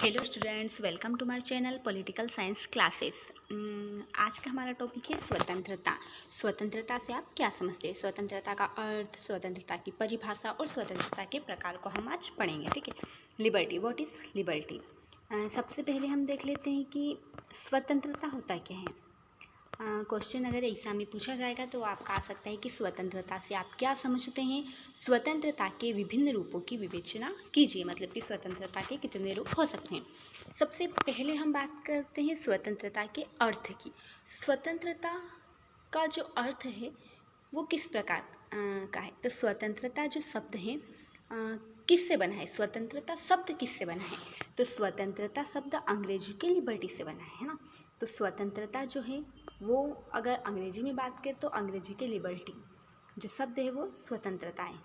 Hello students, welcome to my channel political science classes. आज का हमारा टॉपिक है स्वतंत्रता। स्वतंत्रता से आप क्या समझते हैं? स्वतंत्रता का अर्थ, स्वतंत्रता की परिभाषा और स्वतंत्रता के प्रकार को हम आज पढ़ेंगे। ठीक है। Liberty, what is liberty? सबसे पहले हम देख लेते हैं कि स्वतंत्रता होता क्या है। क्वेश्चन अगर एग्ज़ाम में पूछा जाएगा तो आपका आ सकता है कि स्वतंत्रता से आप क्या समझते हैं। स्वतंत्रता के विभिन्न रूपों की विवेचना कीजिए, मतलब कि स्वतंत्रता के कितने रूप हो सकते हैं। सबसे पहले हम बात करते हैं स्वतंत्रता के अर्थ की। स्वतंत्रता का जो अर्थ है वो किस प्रकार का है। तो स्वतंत्रता जो शब्द है किससे बना है? स्वतंत्रता शब्द किससे बना है? तो स्वतंत्रता शब्द अंग्रेजी के लिबर्टी से बना है ना। तो स्वतंत्रता जो है वो अगर अंग्रेजी में बात करें तो अंग्रेजी के लिबर्टी जो शब्द है वो स्वतंत्रता है।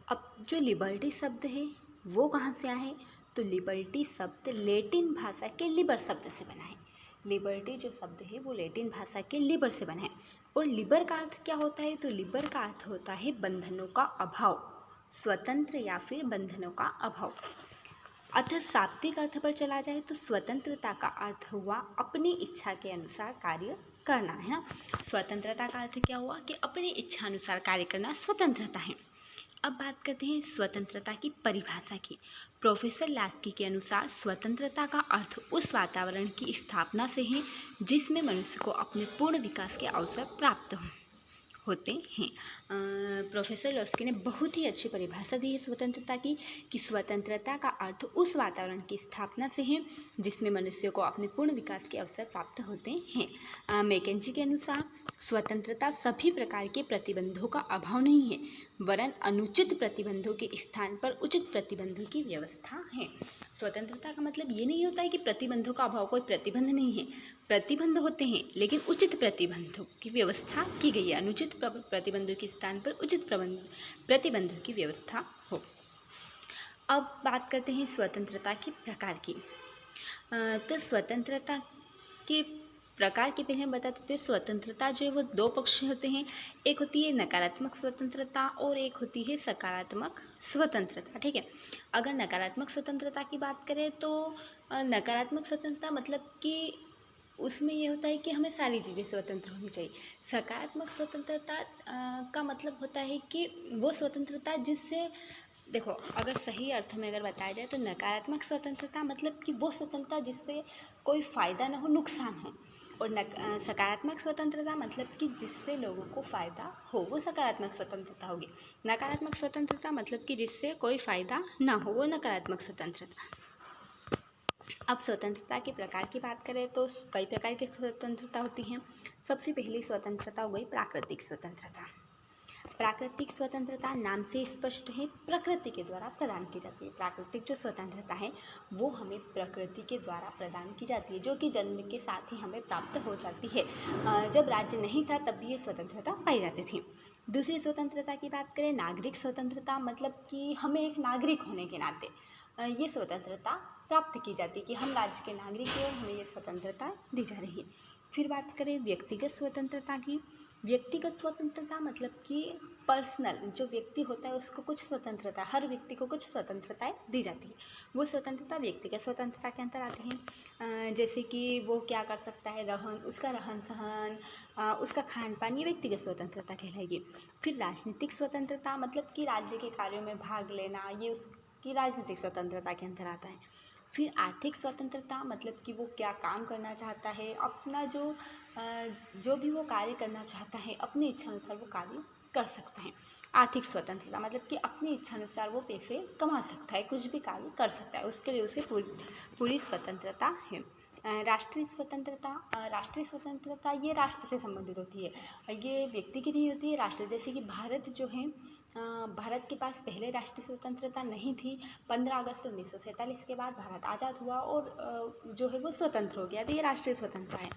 अब जो लिबर्टी शब्द है वो कहाँ से आया है? तो लिबर्टी शब्द लैटिन भाषा के लिबर शब्द से बना है। लिबर्टी जो शब्द है वो लैटिन भाषा के लिबर से बना है। और लिबर का अर्थ क्या होता है? तो लिबर का अर्थ होता है बंधनों का अभाव, स्वतंत्र या फिर बंधनों का अभाव। अतः शाब्दिक अर्थ पर चला जाए तो स्वतंत्रता का अर्थ हुआ अपनी इच्छा के अनुसार कार्य करना, है ना। स्वतंत्रता का अर्थ क्या हुआ कि अपनी इच्छा अनुसार कार्य करना स्वतंत्रता है। अब बात करते हैं स्वतंत्रता की परिभाषा की। प्रोफेसर लास्की के अनुसार स्वतंत्रता का अर्थ उस वातावरण की स्थापना से है जिसमें मनुष्य को अपने पूर्ण विकास के अवसर प्राप्त होते हैं। प्रोफेसर लास्की ने बहुत ही अच्छी परिभाषा दी है स्वतंत्रता की, कि स्वतंत्रता का अर्थ उस वातावरण की स्थापना से है जिसमें मनुष्य को अपने पूर्ण विकास के अवसर प्राप्त होते हैं। मैकेंजी के अनुसार स्वतंत्रता सभी प्रकार के प्रतिबंधों का अभाव नहीं है, वरन अनुचित प्रतिबंधों के स्थान पर उचित प्रतिबंधों की व्यवस्था है। स्वतंत्रता का मतलब ये नहीं होता है कि प्रतिबंधों का अभाव, कोई प्रतिबंध नहीं है। प्रतिबंध होते हैं लेकिन उचित प्रतिबंधों की व्यवस्था की गई है। अनुचित प्रतिबंधों के स्थान पर उचित प्रतिबंधों की व्यवस्था हो। अब बात करते हैं स्वतंत्रता के प्रकार की। तो स्वतंत्रता के प्रकार के पहले हम बता देते हैं। स्वतंत्रता जो है वो दो पक्ष होते हैं। एक होती है नकारात्मक स्वतंत्रता और एक होती है सकारात्मक स्वतंत्रता। ठीक है। अगर नकारात्मक स्वतंत्रता की बात करें तो नकारात्मक स्वतंत्रता मतलब कि उसमें ये होता है कि हमें सारी चीज़ें स्वतंत्र होनी चाहिए। सकारात्मक स्वतंत्रता का मतलब होता है कि वो स्वतंत्रता जिससे, देखो अगर सही अर्थों में अगर बताया जाए तो नकारात्मक स्वतंत्रता मतलब कि वो स्वतंत्रता जिससे कोई फ़ायदा ना हो, नुकसान हो। और सकारात्मक स्वतंत्रता मतलब कि जिससे लोगों को फ़ायदा हो, वो सकारात्मक स्वतंत्रता होगी। नकारात्मक स्वतंत्रता मतलब कि जिससे कोई फ़ायदा ना हो, वो नकारात्मक स्वतंत्रता। अब स्वतंत्रता के प्रकार की बात करें तो कई प्रकार की स्वतंत्रता होती हैं। सबसे पहली स्वतंत्रता हो गई प्राकृतिक स्वतंत्रता। प्राकृतिक स्वतंत्रता नाम से स्पष्ट है, प्रकृति के द्वारा प्रदान की जाती है। प्राकृतिक जो स्वतंत्रता है वो हमें प्रकृति के द्वारा प्रदान की जाती है, जो कि जन्म के साथ ही हमें प्राप्त हो जाती है। जब राज्य नहीं था तब भी ये स्वतंत्रता पाई जाती थी। दूसरी स्वतंत्रता की बात करें नागरिक स्वतंत्रता, मतलब कि हमें एक नागरिक होने के नाते ये स्वतंत्रता प्राप्त की जाती है कि हम राज्य के नागरिक हैं और हमें ये स्वतंत्रता दी जा रही है। फिर बात करें व्यक्तिगत स्वतंत्रता की। व्यक्तिगत स्वतंत्रता मतलब कि पर्सनल जो व्यक्ति होता है उसको कुछ स्वतंत्रता, हर व्यक्ति को कुछ स्वतंत्रताएं दी जाती है। वो स्वतंत्रता व्यक्तिगत स्वतंत्रता के अंतर आती है। जैसे कि वो क्या कर सकता है, उसका रहन सहन, उसका खान पान, ये व्यक्तिगत स्वतंत्रता कहलाएगी। फिर राजनीतिक स्वतंत्रता मतलब कि राज्य के कार्यों में भाग लेना, ये उसकी राजनीतिक स्वतंत्रता के अंतर आता है। फिर आर्थिक स्वतंत्रता मतलब कि वो क्या काम करना चाहता है, अपना जो भी वो कार्य करना चाहता है अपनी इच्छा अनुसार वो कार्य कर सकता है। आर्थिक स्वतंत्रता मतलब कि अपनी इच्छा अनुसार वो पैसे कमा सकता है, कुछ भी कार्य कर सकता है, उसके लिए उसे पूरी स्वतंत्रता है। राष्ट्रीय स्वतंत्रता, राष्ट्रीय स्वतंत्रता ये राष्ट्र से संबंधित होती है, ये व्यक्ति की नहीं होती है, राष्ट्र। जैसे कि भारत जो है, भारत के पास पहले राष्ट्रीय स्वतंत्रता नहीं थी। 15 अगस्त 1947 के बाद भारत आज़ाद हुआ और जो है वो स्वतंत्र हो गया, तो ये राष्ट्रीय स्वतंत्रता है।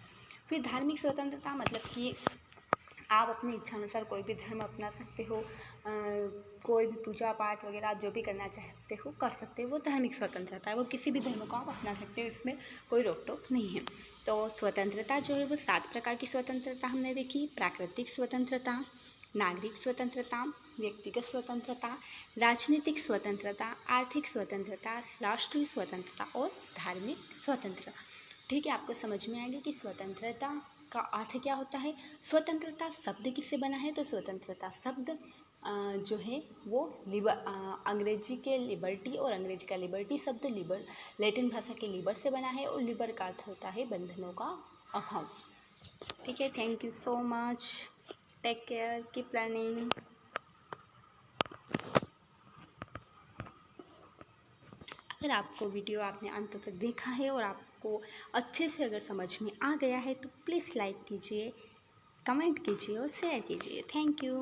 फिर धार्मिक स्वतंत्रता मतलब कि आप अपनी इच्छा अनुसार कोई भी धर्म अपना सकते हो, कोई भी पूजा पाठ वगैरह आप जो भी करना चाहते हो कर सकते हो, वो धार्मिक स्वतंत्रता है। वो किसी भी धर्म को आप अपना सकते हो, इसमें कोई रोक टोक नहीं है। तो स्वतंत्रता जो है वो 7 प्रकार की स्वतंत्रता हमने देखी। प्राकृतिक स्वतंत्रता, नागरिक स्वतंत्रता, व्यक्तिगत स्वतंत्रता, राजनीतिक स्वतंत्रता, आर्थिक स्वतंत्रता, राष्ट्रीय स्वतंत्रता और धार्मिक स्वतंत्रता। ठीक है, आपको समझ में आएगा कि स्वतंत्रता का अर्थ क्या होता है। स्वतंत्रता शब्द किससे बना है, तो स्वतंत्रता शब्द जो है वो अंग्रेजी के लिबर्टी और अंग्रेजी का लिबर्टी शब्द लैटिन भाषा के लिबर से बना है और लिबर का अर्थ होता है बंधनों का अभाव। ठीक है, thank you so much, take care, keep learning. अगर आपको वीडियो आपने अंत तक देखा है और आपको अच्छे से अगर समझ में आ गया है तो प्लीज़ लाइक कीजिए, कमेंट कीजिए और शेयर कीजिए। Thank you.